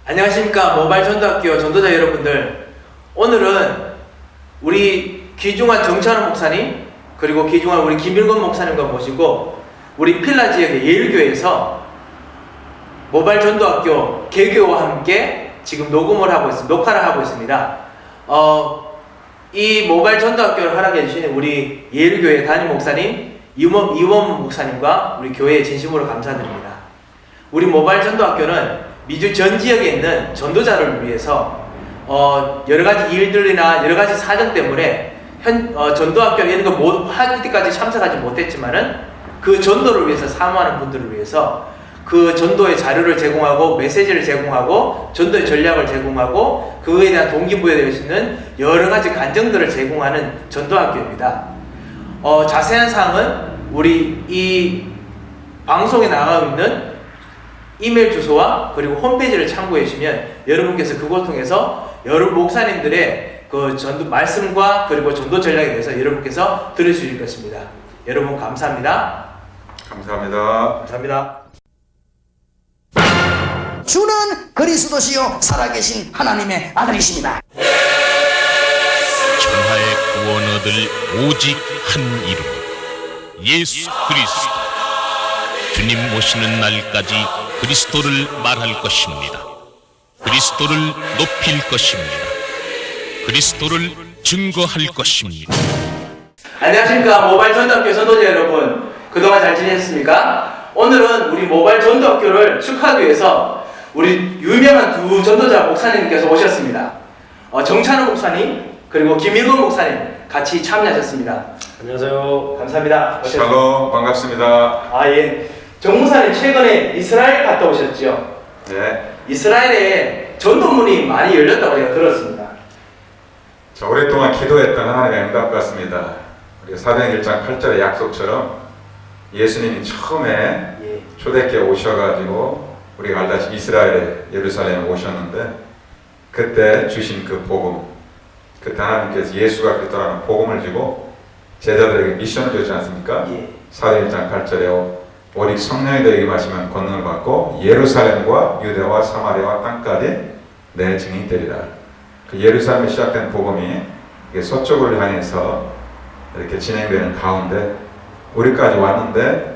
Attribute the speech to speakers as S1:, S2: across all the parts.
S1: 안녕하십니까. 모바일 전도학교 전도자 여러분들, 오늘은 우리 귀중한 정찬원 목사님 그리고 귀중한 우리 김일건 목사님과 모시고 우리 필라 지역의 예일교회에서 모바일 전도학교 개교와 함께 지금 녹화를 하고 있습니다. 이 모바일 전도학교를 허락해 주신 우리 예일교회 담임 목사님 이원 목사님과 우리 교회에 진심으로 감사드립니다. 우리 모바일 전도학교는 미주 전 지역에 있는 전도자를 위해서 여러가지 일들이나 여러가지 사정 때문에 전도학교 이런 거 모두 할 때까지 참석하지 못했지만은 그 전도를 위해서 사모하는 분들을 위해서 그 전도의 자료를 제공하고 메시지를 제공하고 전도의 전략을 제공하고 그거에 대한 동기부여될 수 있는 여러가지 간증들을 제공하는 전도학교입니다. 자세한 사항은 우리 이 방송에 나가고 있는 이메일 주소와 그리고 홈페이지를 참고해 주시면 여러분께서 그걸 통해서 여러 목사님들의 그 전도 말씀과 그리고 전도 전략에 대해서 여러분께서 들을 수 있을 것입니다. 여러분 감사합니다.
S2: 감사합니다.
S1: 감사합니다.
S3: 주는 그리스도시요 살아계신 하나님의 아들이십니다.
S4: 천하의 구원 얻을 오직 한 이름, 예수 그리스도. 주님 오시는 날까지 그리스도를 말할 것입니다. 그리스도를 높일 것입니다. 그리스도를 증거할 것입니다.
S1: 안녕하십니까. 모바일 전도학교 전도자 여러분, 그동안 잘 지내셨습니까? 오늘은 우리 모바일 전도학교를 축하하기 위해서 우리 유명한 두 전도자 목사님께서 오셨습니다. 정찬원 목사님 그리고 김일건 목사님 같이 참여하셨습니다.
S5: 안녕하세요.
S1: 감사합니다.
S2: 샬롬, 반갑습니다.
S1: 예. 정 목사님 최근에 이스라엘 갔다 오셨죠?
S2: 네.
S1: 이스라엘에 전도문이 많이 열렸다고 제가 들었습니다.
S2: 자, 오랫동안 기도했던 하나님의 응답 같습니다. 우리 사도행 1장 8절의 약속처럼 예수님이 처음에 초대교회 오셔가지고 우리가 알다시피 이스라엘에 예루살렘에 오셨는데 그때 주신 그 복음, 그때 하나님께서 예수가 그리스도라는 복음을 주고 제자들에게 미션을 주지 않습니까? 사도행 1장 8절에 오직 성령이 너에게 마시면 권능을 받고 예루살렘과 유대와 사마리아와 땅까지 내 증인이 되리라. 그 예루살렘에 시작된 복음이 서쪽을 향해서 이렇게 진행되는 가운데 우리까지 왔는데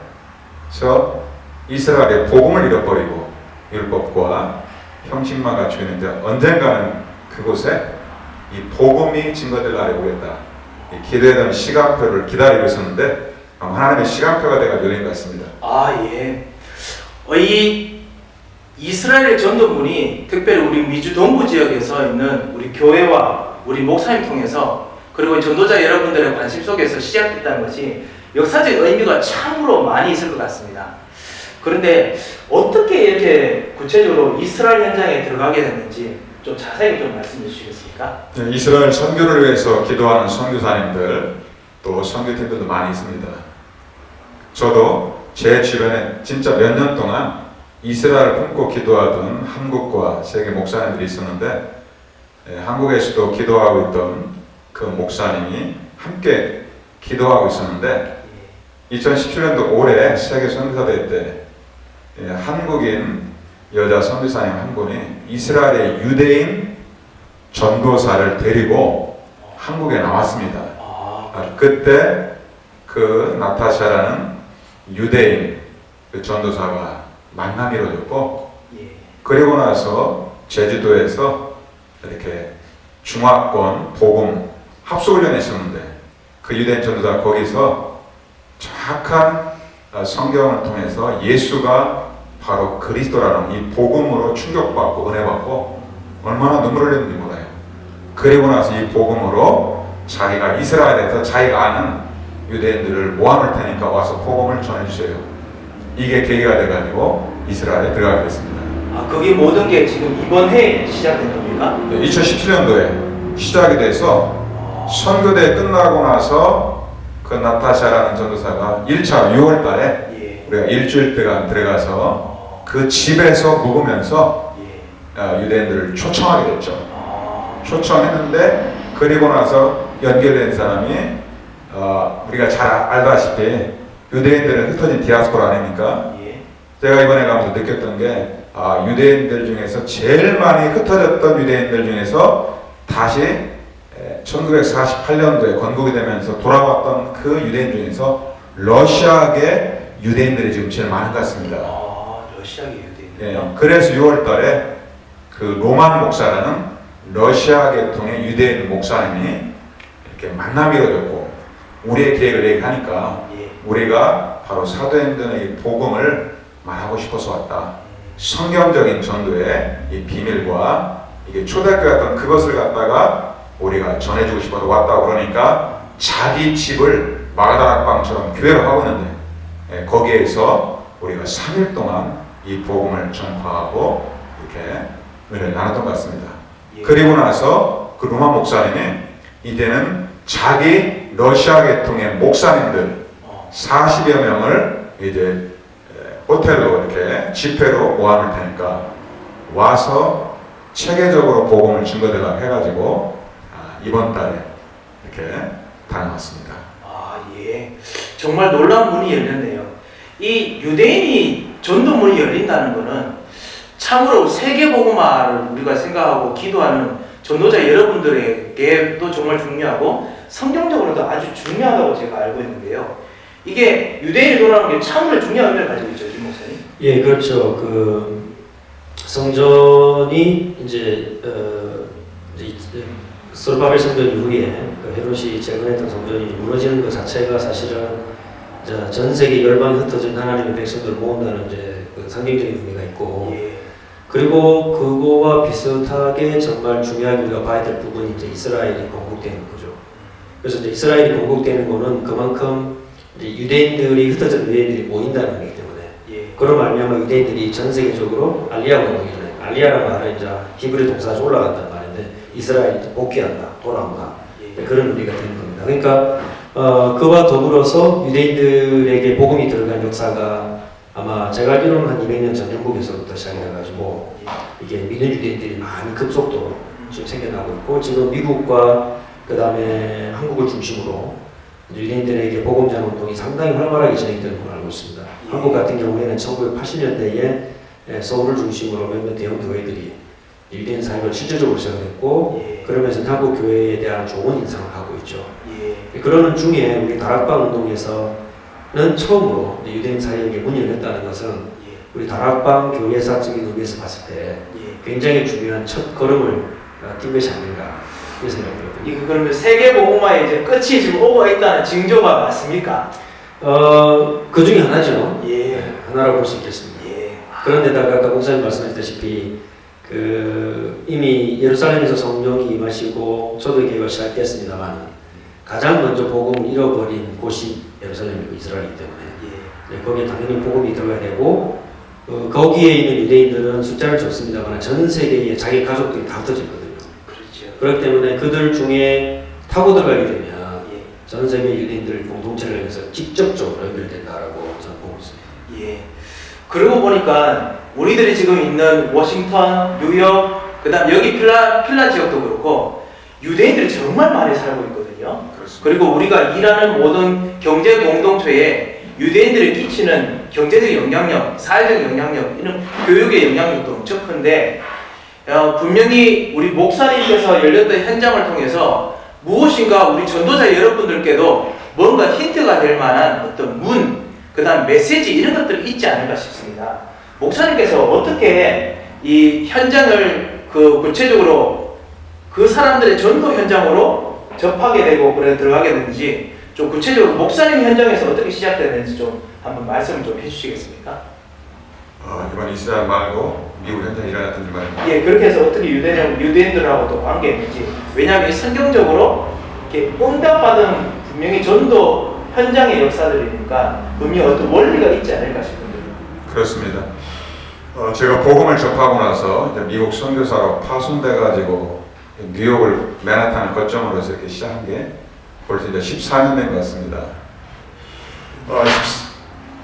S2: 저 이스라엘의 복음을 잃어버리고 율법과 형식만 갖추고 있는데 언젠가는 그곳에 이 복음이 증거될 날이 오겠다. 기도했던 시간표를 기다리고 있었는데 하나님의 시간표가 되어 열린 것 같습니다.
S1: 예. 이 이스라엘의 전도문이 특별히 우리 미주 동부 지역에서 있는 우리 교회와 우리 목사님 통해서 그리고 전도자 여러분들의 관심 속에서 시작됐다는 것이 역사적 의미가 참으로 많이 있을 것 같습니다. 그런데 어떻게 이렇게 구체적으로 이스라엘 현장에 들어가게 됐는지 좀 자세히 좀 말씀해 주시겠습니까?
S2: 이스라엘 선교를 위해서 기도하는 선교사님들 또 선교팀들도 많이 있습니다. 저도 제 주변에 진짜 몇 년 동안 이스라엘을 품고 기도하던 한국과 세계 목사님들이 있었는데 한국에서도 기도하고 있던 그 목사님이 함께 기도하고 있었는데 2017년도 올해 세계 선교사대회 때 한국인 여자 선교사님 한 분이 이스라엘의 유대인 전도사를 데리고 한국에 나왔습니다. 그때 그 나타샤라는 유대인 그 전도사가 만남이 이루어졌고 그리고 나서 제주도에서 이렇게 중화권 복음 합숙훈련에 있었는데 그 유대인 전도사가 거기서 정확한 성경을 통해서 예수가 바로 그리스도라는 이 복음으로 충격받고 은혜받고 얼마나 눈물을 흘렸는지 몰라요. 그리고 나서 이 복음으로 자기가 이스라엘에서 자기가 아는 유대인들을 모아놓을 테니까 와서 복음을 전해주세요. 이게 계기가 돼가지고 이스라엘에 들어가게 됐습니다.
S1: 그게 모든 게 지금 이번 해에 시작된 겁니까?
S2: 2017년도에 시작이 돼서 선교대 끝나고 나서 그 나타샤라는 전도사가 1차 6월 달에 우리가 일주일 동안 들어가서 그 집에서 묵으면서 유대인들을 초청하게 됐죠. 초청했는데 그리고 나서 연결된 사람이 우리가 잘 알다시피 유대인들은 흩어진 디아스포라 아닙니까? 제가 이번에 가면서 느꼈던 게 유대인들 중에서 제일 많이 흩어졌던 유대인들 중에서 다시 1948년도에 건국이 되면서 돌아왔던 그 유대인 중에서 러시아계 유대인들이 지금 제일 많은 것 같습니다.
S1: 러시아계 유대인들.
S2: 예, 그래서 6월 달에 그 로만 목사라는 러시아 계통의 유대인 목사님이 이렇게 만남이 이루어졌고 우리의 계획을 얘기하니까 우리가 바로 사도행전의 이 복음을 말하고 싶어서 왔다. 성경적인 전도의 이 비밀과 이게 초대교회였던 그것을 갖다가 우리가 전해주고 싶어서 왔다고 그러니까 자기 집을 마가다락방처럼 교회로 하고 있는데 거기에서 우리가 3일 동안 이 복음을 전파하고 이렇게 은혜를 나눴던 것 같습니다. 그리고 나서 그 로마 목사님이 이제는 자기 러시아 계통의 목사님들 40여 명을 이제 호텔로 이렇게 집회로 모아놓을 테니까 와서 체계적으로 복음을 증거되라고 해가지고 이번 달에 이렇게 다녀왔습니다.
S1: 예. 정말 놀라운 문이 열렸네요. 이 유대인이 전도문이 열린다는 것은 참으로 세계복음화를 우리가 생각하고 기도하는 전도자 여러분들에게도 정말 중요하고 성경적으로도 아주 중요하다고 제가 알고 있는데요. 이게 유대인이 돌아오는 게 참으로 중요한 의미를 가지고 있죠, 김 목사님.
S5: 예, 그렇죠. 그 성전이 이제 솔바벨 성전 이후에 그 헤롯이 재건했던 성전이 무너지는 것 자체가 사실은 이제 전 세계 열방에 흩어진 하나님의 백성들을 모은다는 이제 그 상징적인 의미가 있고, 그리고 그거와 비슷하게 정말 중요하게 우리가 봐야 될 부분이 이제 이스라엘이 건국되는 거죠. 그래서 이제 이스라엘이 건국되는 거는 그만큼 이제 유대인들이 흩어진 유대인들이 모인다는 거기 때문에, 그런 말미암아 유대인들이 전 세계적으로 알리야 운동이잖아요. 알리야라는 말은 이제 히브리 동사가 올라간다는 말인데 이스라엘이 복귀한다, 돌아온다, 그런 의미가 되는 겁니다. 그러니까 그와 더불어서 유대인들에게 복음이 들어간 역사가 아마 제가 알기로는 한 200년 전 영국에서부터 시작이 돼가지고 이게 믿는 유대인들이 많이 급속도로 지금 생겨나고 있고, 지금 미국과 그 다음에 한국을 중심으로 유대인들에게 복음전 운동이 상당히 활발하게 진행되는 걸 알고 있습니다. 한국 같은 경우에는 1980년대에 서울을 중심으로 몇몇 대형 교회들이 유대인 사역을 실질적으로 시작했고, 그러면서 한국 교회에 대한 좋은 인상을 하고 있죠. 그러는 중에 우리 다락방 운동에서는 처음으로 유대인 사역에 문이 열렸다는 것은 우리 다락방 교회사적인 의미에서 봤을 때 굉장히 중요한 첫 걸음을 뛴 것이 아닌가 이런 생각이 들거든요.
S1: 이거 그러면 세계복음화의 이제 끝이 지금 오고 있다는 징조가 맞습니까?
S5: 그 중에 하나죠. 하나라고 볼 수 있겠습니다. 그런데다가 아까 목사님 말씀하셨다시피 이미 예루살렘에서 성령이 임하시고 초대 교회가 시작됐습니다만 가장 먼저 복음을 잃어버린 곳이 예루살렘이고 이스라엘이기 때문에 거기에 당연히 복음이 들어가야 되고, 거기에 있는 유대인들은 숫자를 적습니다만 전 세계에 자기 가족들이 다 흩어졌거든요. 그렇기 때문에 그들 중에 타고 들어가게 되면 전 세계 유대인들 공동체를 위해서 직접적으로 연결된다라고 저는 보고 있습니다.
S1: 그러고 보니까 우리들이 지금 있는 워싱턴, 뉴욕, 그다음 여기 필라 지역도 그렇고 유대인들이 정말 많이 살고 있거든요. 그리고 우리가 일하는 모든 경제 공동체에 유대인들이 끼치는 경제적 영향력, 사회적 영향력, 이런 교육의 영향력도 엄청 큰데 분명히 우리 목사님께서 열렸던 현장을 통해서 무엇인가 우리 전도자 여러분들께도 뭔가 힌트가 될 만한 어떤 문, 그 다음 메시지 이런 것들이 있지 않을까 싶습니다. 목사님께서 어떻게 이 현장을 구체적으로 그 사람들의 전도 현장으로 접하게 되고 그래 들어가게 되는지 좀 구체적으로 목사님 현장에서 어떻게 시작되는지 좀 한번 말씀을 좀 해주시겠습니까?
S2: 이번 이스라엘 말고 미국 현장에 일어났던 일 말입니다.
S1: 그렇게 해서 어떻게 유대인들하고 또 관계했는지, 왜냐하면 성경적으로 이렇게 응답받은 분명히 전도 현장의 역사들이니까 분명히 어떤 원리가 있지 않을까 싶은데.
S2: 그렇습니다. 제가 복음을 접하고 나서 이제 미국 선교사로 파송돼가지고 뉴욕을 맨하탄을 거점으로 해서 이렇게 시작한 게 벌써 이제 14년 된 것 같습니다.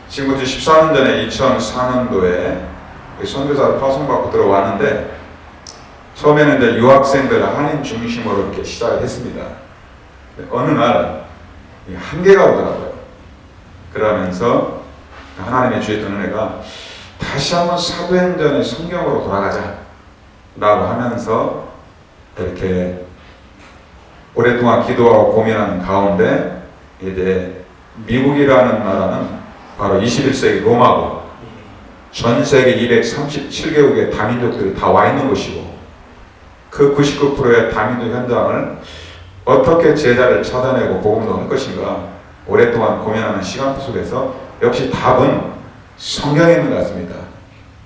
S2: 지금부터 14년 전에 2004년도에 선교사로 파송받고 들어왔는데 처음에는 이제 유학생들 한인 중심으로 이렇게 시작을 했습니다. 어느 날 한계가 오더라고요. 그러면서 하나님의 주의 은혜가 다시 한번 사도행전의 성경으로 돌아가자 라고 하면서 이렇게 오랫동안 기도하고 고민하는 가운데 이제 미국이라는 나라는 바로 21세기 로마고 전 세계 237개국의 다민족들이 다 와 있는 곳이고 그 99%의 다민족 현장을 어떻게 제자를 찾아내고 복음을 할 것인가 오랫동안 고민하는 시간 속에서 역시 답은 성경에 있는 것 같습니다.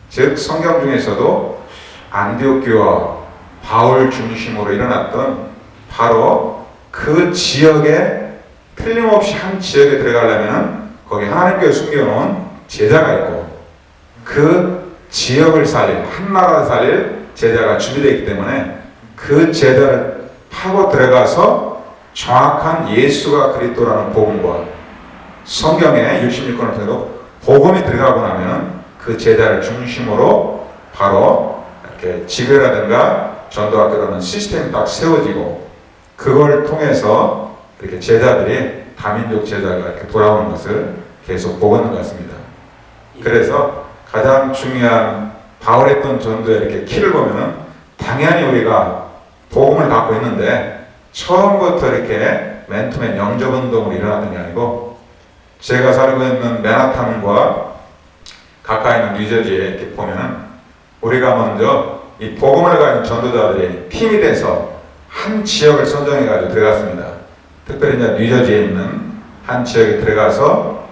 S2: 즉 성경 중에서도 안디옥 교회와 바울 중심으로 일어났던 바로 그 지역에 틀림없이 한 지역에 들어가려면 거기 하나님께서 숨겨놓은 제자가 있고 그 지역을 살릴 한 나라를 살릴 제자가 준비되어 있기 때문에 그 제자를 파고 들어가서 정확한 예수가 그리스도라는 복음과 성경의 66권을 통해서 복음이 들어가고 나면 그 제자를 중심으로 바로 이렇게 지교라든가 전도학교라는 시스템이 딱 세워지고 그걸 통해서 이렇게 제자들이 다민족 제자가 이렇게 돌아오는 것을 계속 보고 있는 것 같습니다. 그래서 가장 중요한 바울의 했던 전도의 이렇게 키를 보면은 당연히 우리가 복음을 갖고 있는데 처음부터 이렇게 맨투맨 영접 운동으로 일어났던 게 아니고 제가 살고 있는 맨하탄과 가까이 있는 뉴저지에 이렇게 보면은 우리가 먼저 이 복음을 가진 전도자들이 팀이 돼서 한 지역을 선정해 가지고 들어갔습니다. 특별히 이제 뉴저지에 있는 한 지역에 들어가서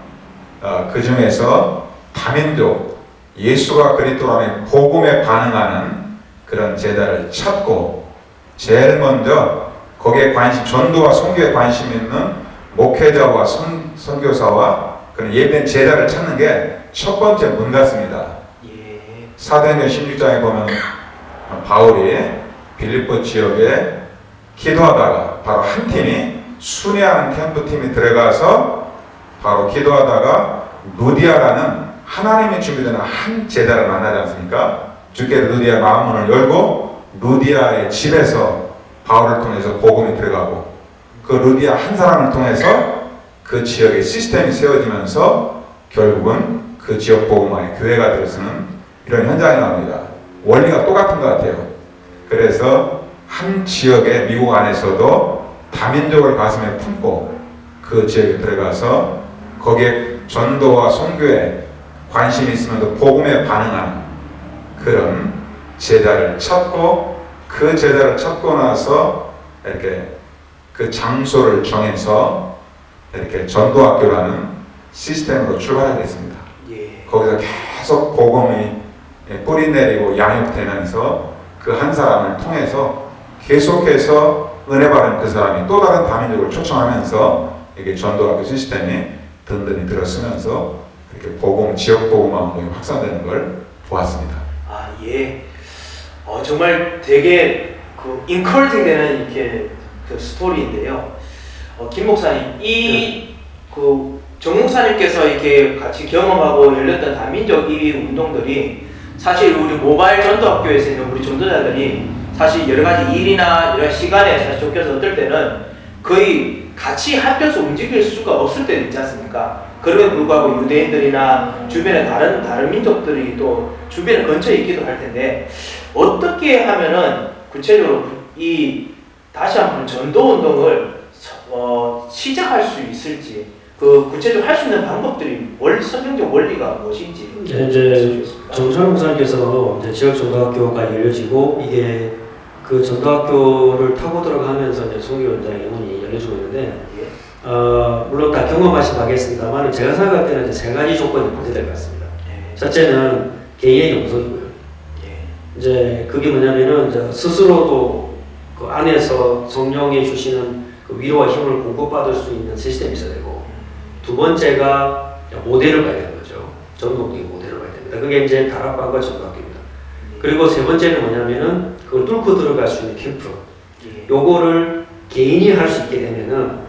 S2: 그 중에서 다민족 예수가 그리스도라는 복음에 반응하는 그런 제자를 찾고 제일 먼저 거기에 전도와 선교에 관심 있는 목회자와 선교사와 그런 예배된 제자를 찾는 게 첫 번째 문 같습니다. 사도행전 16장에 보면 바울이 빌립보 지역에 기도하다가 바로 한 팀이 순회하는 캠프팀이 들어가서 바로 기도하다가 루디아라는 하나님의 준비되는 한 제자를 만나지 않습니까? 주께 루디아 마음문을 열고 루디아의 집에서 바울을 통해서 복음이 들어가고 그 루디아 한 사람을 통해서 그 지역의 시스템이 세워지면서 결국은 그 지역 복음화의 교회가 되어서는 이런 현장이 나옵니다. 원리가 똑같은 것 같아요. 그래서 한 지역의 미국 안에서도 다민족을 가슴에 품고 그 지역에 들어가서 거기에 전도와 선교에 관심이 있으면서 복음에 반응하는 그런 제자를 찾고 그 제자를 찾고 나서 이렇게 그 장소를 정해서 이렇게 전도학교라는 시스템으로 출발하게 됐습니다. 거기서 계속 복음이 뿌리 내리고 양육되면서 그 한 사람을 통해서 계속해서 은혜 받은 그 사람이 또 다른 다민족을 초청하면서 이게 전도학교 시스템이 든든히 들어서면서 이렇게 지역 복음화 운동이 확산되는 걸 보았습니다.
S1: 아, 예. 정말 되게 그 인커리징 되는 이렇게 그 스토리인데요. 김 목사님, 정 목사님께서 이렇게 같이 경험하고 열렸던 다민족 이 운동들이 사실 우리 모바일 전도학교에서 있는 우리 전도자들이 사실 여러 가지 일이나 이런 시간에 사실 쫓겨서 어떨 때는 거의 같이 합쳐서 움직일 수가 없을 때도 있지 않습니까? 그럼에도 불구하고 유대인들이나 주변에 다른 민족들이 또 주변에 근처에 있기도 할 텐데 어떻게 하면은 구체적으로 다시 한번 전도 운동을 시작할 수 있을지 그 구체적으로 할 수 있는 방법들이 성경적 원리가 무엇인지
S5: 이제 정찬 목사님께서 이제 지역 전도학교가 열려지고 이게 그 전도학교를 타고 들어가면서 이제 선교 현장의 문이 열려지고 있는데 물론 다 경험하신 바겠습니다만 제가 생각할 때는 이제 세 가지 조건이 반대될 것 같습니다. 첫째는 개인의 영성이고요. 이제 그게 뭐냐면은 이제 스스로도 그 안에서 성령이 주시는 그 위로와 힘을 공급받을 수 있는 시스템이 있어야 되고 두 번째가 모델을 봐야 되는 거죠. 전도적인 모델을 봐야 됩니다. 그게 이제 다락방과 전도학교입니다. 그리고 세 번째는 뭐냐면은 그걸 뚫고 들어갈 수 있는 캠프. 요거를 개인이 할 수 있게 되면은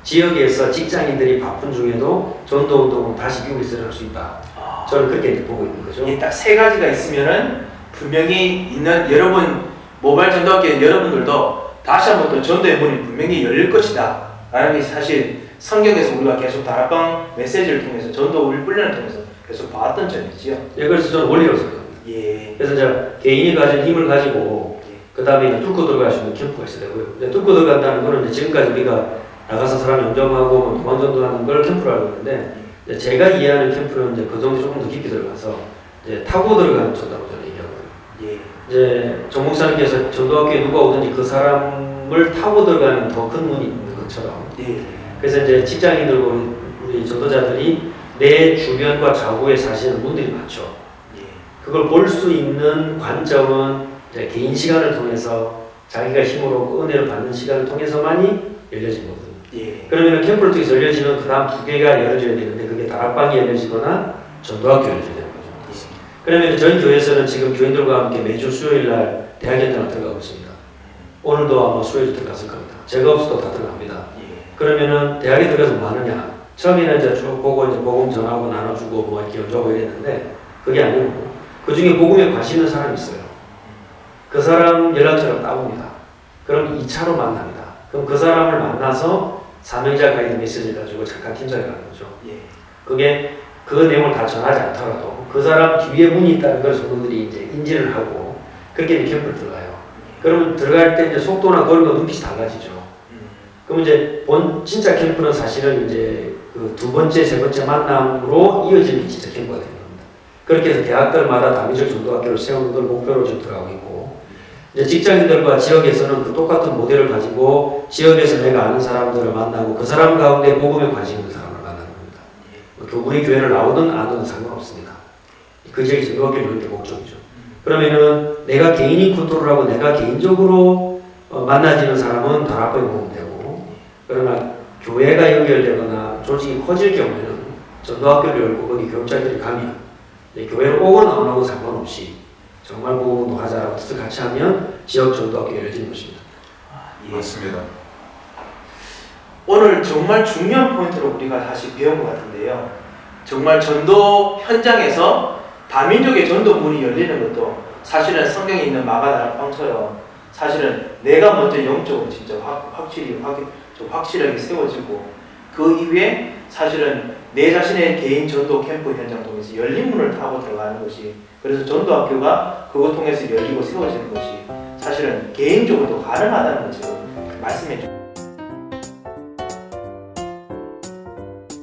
S5: 지역에서 직장인들이 바쁜 중에도 전도 운동을 다시 미국에 일어날 수 있다. 저는 그렇게 보고 있는 거죠.
S1: 딱 세 가지가 있으면은 분명히 있는 여러분 모바일 전도학교 여러분들도 다시 한번 또 전도의 문이 분명히 열릴 것이다. 라는 게 사실 성경에서 우리가 계속 다락방 메시지를 통해서 전도 훈련을 통해서 계속 봐왔던 점이지요.
S5: 예, 그래서 저는 원리라고 생각합니다.
S1: 예.
S5: 그래서 이제 개인이 가진 힘을 가지고 그 다음에 뚫고 들어갈 수 있는 캠프가 있어야 되고요. 이제 뚫고 들어간다는 거는 이제 지금까지 우리가 나가서 사람 영접하고 뭐 도망전도하는 걸 캠프라고 하는데 이제 제가 이해하는 캠프는 이제 그 정도 조금 더 깊이 들어가서 이제 타고 들어가는 전도라고 저는 얘기하거든요.
S1: 예.
S5: 이제 정 목사님께서 전도학교에 누가 오든지 그 사람을 타고 들어가는 더 큰 문이 있는 것처럼
S1: 예.
S5: 그래서 이제 직장인들과 우리 전도자들이 내 주변과 좌우에 사시는 분들이 많죠.
S1: 예.
S5: 그걸 볼 수 있는 관점은 이제 개인 시간을 통해서 자기가 힘으로 얻고 은혜를 받는 시간을 통해서만이 열려진 거거든요.
S1: 예.
S5: 그러면 캠프를 통해서 열려지는 그 다음 두 개가 열려져야 되는데 그게 다락방이 열려지거나 전도학교 열려져야 되는 거죠. 그러면 저희 교회에서는 지금 교인들과 함께 매주 수요일 날 대학 현장을 들어가고 있습니다. 오늘도 아마 수요일 들어갔을 겁니다. 제가 없어도 다 들어갑니다.
S1: 예.
S5: 그러면은 대학에 들어가서 뭐 하느냐? 처음에는 이제 쭉 보고 이제 복음 전하고 나눠주고 뭐 이렇게 연주하고 이랬는데 그게 아니고 그 중에 복음에 관심 있는 사람이 있어요. 그 사람 연락처를 따봅니다. 그럼 2차로 만납니다. 그럼 그 사람을 만나서 사명자 가이드 메시지를 가지고 잠깐 팀장에 가는 거죠.
S1: 예.
S5: 그게 그 내용을 다 전하지 않더라도 그 사람 뒤에 문이 있다는 걸 성도들이 이제 인지를 하고 그렇게 이제 캠프를 들어가요. 그러면 들어갈 때 이제 속도나 거리가 눈빛이 달라지죠. 그럼 이제 진짜 캠프는 사실은 이제 그 두 번째, 세 번째 만남으로 이어지는 게 진짜 캠프가 되는 겁니다. 그렇게 해서 대학들마다 다민족 전도학교를 세우는 걸 목표로 지금 들어가고 있고 이제 직장인들과 지역에서는 그 똑같은 모델을 가지고 지역에서 내가 아는 사람들을 만나고 그 사람 가운데 복음에 관심 있는 사람을 만나는 겁니다. 우리 교회를 나오든 안 오든 상관없습니다. 그 지역의 전도학교를 여는 게 목적이죠. 그러면은 내가 개인이 컨트롤하고 내가 개인적으로 만나지는 사람은 다락방에 보면 되고 그러나 교회가 연결되거나 조직이 커질 경우에는 전도학교를 열고 거기 교육자들이 가면 교회를 오거나 안 오고 상관없이 정말 복음도 하자라고 뜻을 같이 하면 지역 전도학교가 열리는 것입니다.
S1: 예.
S2: 맞습니다.
S1: 오늘 정말 중요한 포인트로 우리가 다시 배운 것 같은데요. 정말 전도 현장에서 다민족의 전도 문이 열리는 것도 사실은 성경에 있는 마가다락방처럼 사실은 내가 먼저 영적으로 진짜 확실하게 세워지고 그 이후에 사실은 내 자신의 개인 전도 캠프 현장 통해서 열린 문을 타고 들어가는 것이 그래서 전도학교가 그것 통해서 열리고 세워지는 것이 사실은 개인적으로도 가능하다는 거죠. 말씀해 주세요.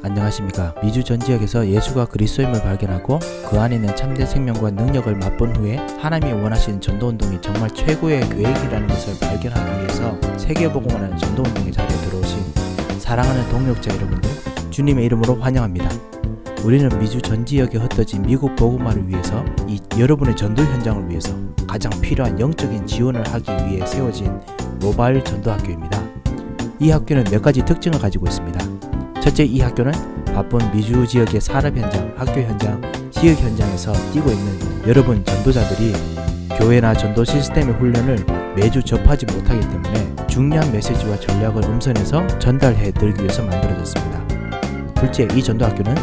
S6: 안녕하십니까. 미주 전 지역에서 예수가 그리스도임을 발견하고 그 안에 있는 참된 생명과 능력을 맛본 후에 하나님이 원하시는 전도운동이 정말 최고의 계획이라는 것을 발견하기 위해서 세계복음화라는 전도운동의 자리에 들어오신 사랑하는 동력자 여러분들 주님의 이름으로 환영합니다. 우리는 미주 전 지역에 흩어진 미국 복음화를 위해서 이 여러분의 전도 현장을 위해서 가장 필요한 영적인 지원을 하기 위해 세워진 모바일 전도학교입니다. 이 학교는 몇 가지 특징을 가지고 있습니다. 첫째, 이 학교는 바쁜 미주 지역의 산업 현장, 학교 현장, 지역 현장에서 뛰고 있는 여러분 전도자들이 교회나 전도 시스템의 훈련을 매주 접하지 못하기 때문에 중요한 메시지와 전략을 음선해서 전달해 드리기 위해서 만들어졌습니다. 둘째, 이 전도학교는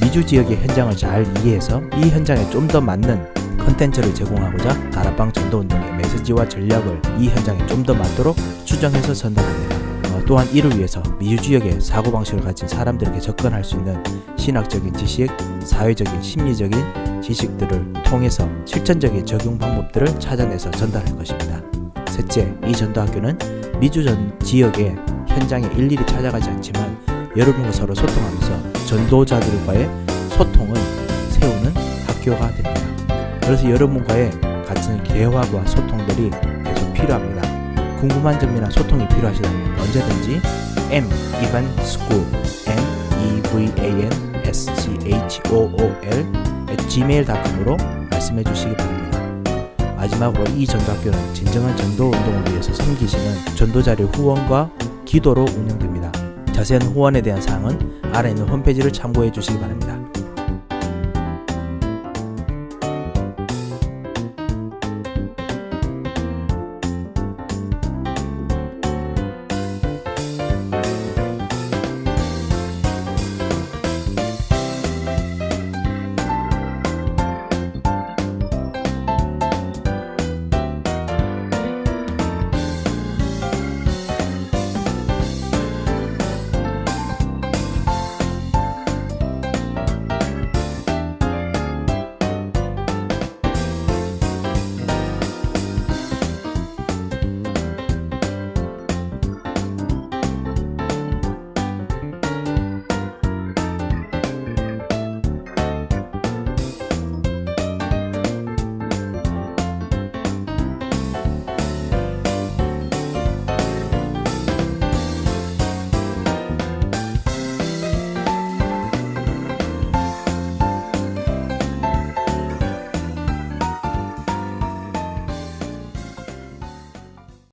S6: 미주 지역의 현장을 잘 이해해서 이 현장에 좀 더 맞는 컨텐츠를 제공하고자 다락방 전도운동의 메시지와 전략을 이 현장에 좀 더 맞도록 수정해서 전달합니다. 또한 이를 위해서 미주 지역의 사고방식을 가진 사람들에게 접근할 수 있는 신학적인 지식, 사회적인, 심리적인 지식들을 통해서 실전적인 적용 방법들을 찾아내서 전달할 것입니다. 셋째, 이 전도학교는 미주 전 지역의 현장에 일일이 찾아가지 않지만 여러분과 서로 소통하면서 전도자들과의 소통을 세우는 학교가 됩니다. 그래서 여러분과의 같은 대화와 소통들이 계속 필요합니다. 궁금한 점이나 소통이 필요하시다면 언제든지 mevanschool mevanschool@gmail.com으로 말씀해 주시기 바랍니다. 마지막으로 이 전도학교는 진정한 전도 운동을 위해서 섬기시는 전도자의 후원과 기도로 운영됩니다. 자세한 후원에 대한 사항은 아래 있는 홈페이지를 참고해 주시기 바랍니다.